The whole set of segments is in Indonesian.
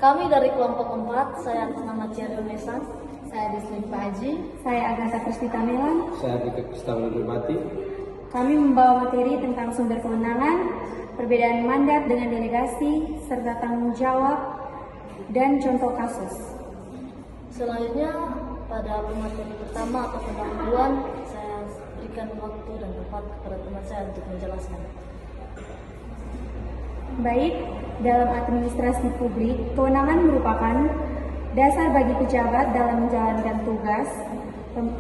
Kami dari kelompok 4, saya atas nama Cherry Mesan. Saya Desli Paji. Saya Agatha Kristita Melan. Saya Dika Kristawan Berbati. Kami membawa materi tentang sumber kewenangan, perbedaan mandat dengan delegasi, serta tanggung jawab, dan contoh kasus. Selanjutnya, pada pemateri pertama atau pendahuluan, saya berikan waktu dan tempat kepada teman saya untuk menjelaskan. Baik, dalam administrasi publik, kewenangan merupakan dasar bagi pejabat dalam menjalankan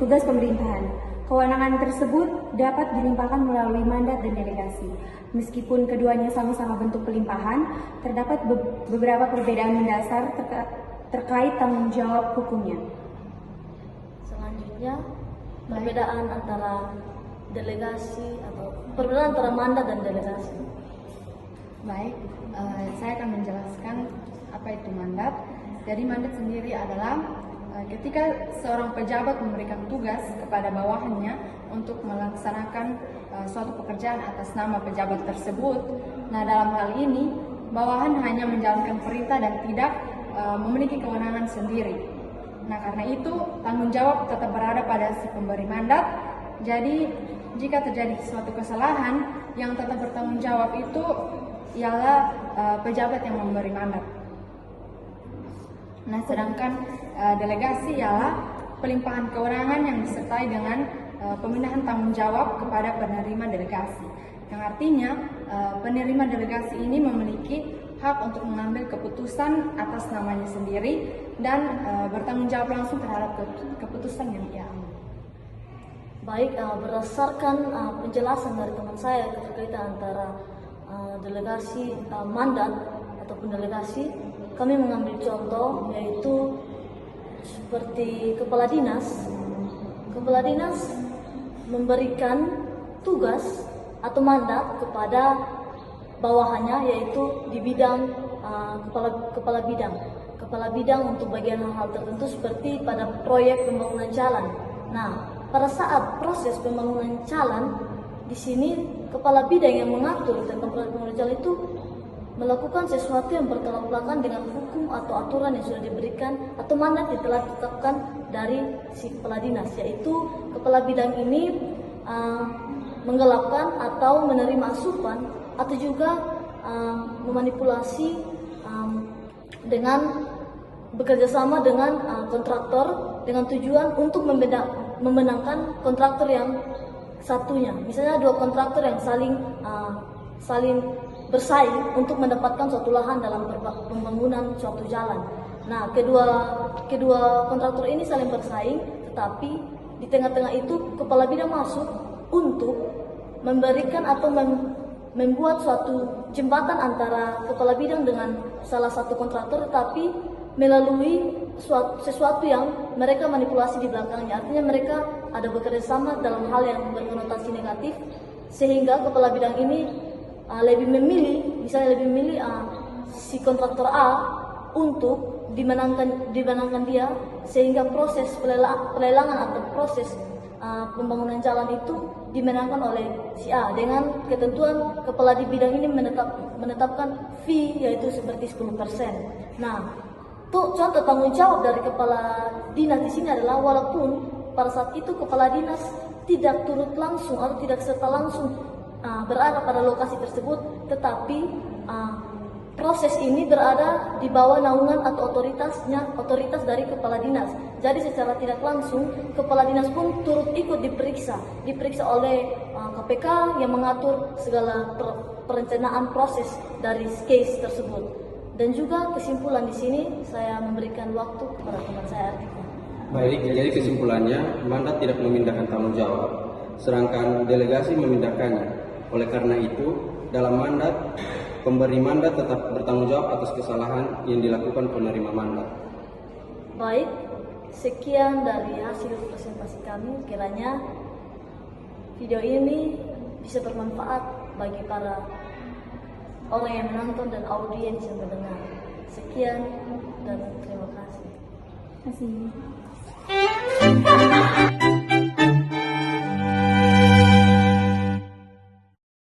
tugas pemerintahan. Kewenangan tersebut dapat dilimpahkan melalui mandat dan delegasi. Meskipun keduanya sama-sama bentuk pelimpahan, terdapat beberapa perbedaan mendasar terkait tanggung jawab hukumnya. Selanjutnya, perbedaan antara delegasi atau perbedaan antara mandat dan delegasi. Baik, saya akan menjelaskan apa itu mandat. Jadi mandat sendiri adalah ketika seorang pejabat memberikan tugas kepada bawahannya untuk melaksanakan suatu pekerjaan atas nama pejabat tersebut. Nah, dalam hal ini bawahan hanya menjalankan perintah dan tidak memiliki kewenangan sendiri. Nah, karena itu tanggung jawab tetap berada pada si pemberi mandat. Jadi jika terjadi suatu kesalahan, yang tetap bertanggung jawab itu ialah pejabat yang memberi mandat. Nah, sedangkan delegasi ialah pelimpahan kewenangan yang disertai dengan pemindahan tanggung jawab kepada penerima delegasi. Yang artinya penerima delegasi ini memiliki hak untuk mengambil keputusan atas namanya sendiri dan bertanggung jawab langsung terhadap keputusan yang ia ambil. Baik, berdasarkan penjelasan dari teman saya terkaitan antara delegasi mandat ataupun delegasi, kami mengambil contoh yaitu seperti kepala dinas. Kepala dinas memberikan tugas atau mandat kepada bawahannya, yaitu di bidang kepala bidang. Kepala bidang untuk bagian hal-hal tertentu seperti pada proyek pembangunan jalan. Nah, pada saat proses pembangunan jalan, di sini kepala bidang yang mengatur tentang proyek pembangunan jalan itu melakukan sesuatu yang bertolak belakang dengan hukum atau aturan yang sudah diberikan atau mandat yang telah ditetapkan dari si kepala dinas, yaitu kepala bidang ini menggelapkan atau menerima asupan atau juga memanipulasi dengan bekerja sama dengan kontraktor dengan tujuan untuk memenangkan kontraktor yang satunya. Misalnya dua kontraktor yang saling bersaing untuk mendapatkan suatu lahan dalam pembangunan suatu jalan. Nah, kedua kontraktor ini saling bersaing, tetapi di tengah-tengah itu kepala bidang masuk untuk memberikan atau membuat suatu jembatan antara kepala bidang dengan salah satu kontraktor, tetapi melalui sesuatu yang mereka manipulasi di belakangnya. Artinya mereka ada bekerja sama dalam hal yang berkonotasi negatif, sehingga kepala bidang ini lebih memilih si kontraktor A untuk dimenangkan dia, sehingga proses pelelangan atau proses pembangunan jalan itu dimenangkan oleh si A dengan ketentuan kepala di bidang ini menetapkan fee yaitu seperti 10%. Nah, contoh tanggung jawab dari kepala dinas di sini adalah walaupun pada saat itu kepala dinas tidak turut langsung atau tidak serta langsung berada pada lokasi tersebut, tetapi proses ini berada di bawah naungan atau otoritas dari kepala dinas. Jadi secara tidak langsung kepala dinas pun turut ikut diperiksa oleh KPK yang mengatur segala perencanaan proses dari case tersebut. Dan juga kesimpulan di sini saya memberikan waktu kepada teman saya Artika. Baik, jadi kesimpulannya mandat tidak memindahkan tanggung jawab, sedangkan delegasi memindahkannya. Oleh karena itu, dalam mandat, pemberi mandat tetap bertanggung jawab atas kesalahan yang dilakukan penerima mandat. Baik, sekian dari hasil presentasi kami. Kiranya video ini bisa bermanfaat bagi para orang yang menonton dan audiens yang mendengar. Sekian dan terima kasih. Terima kasih.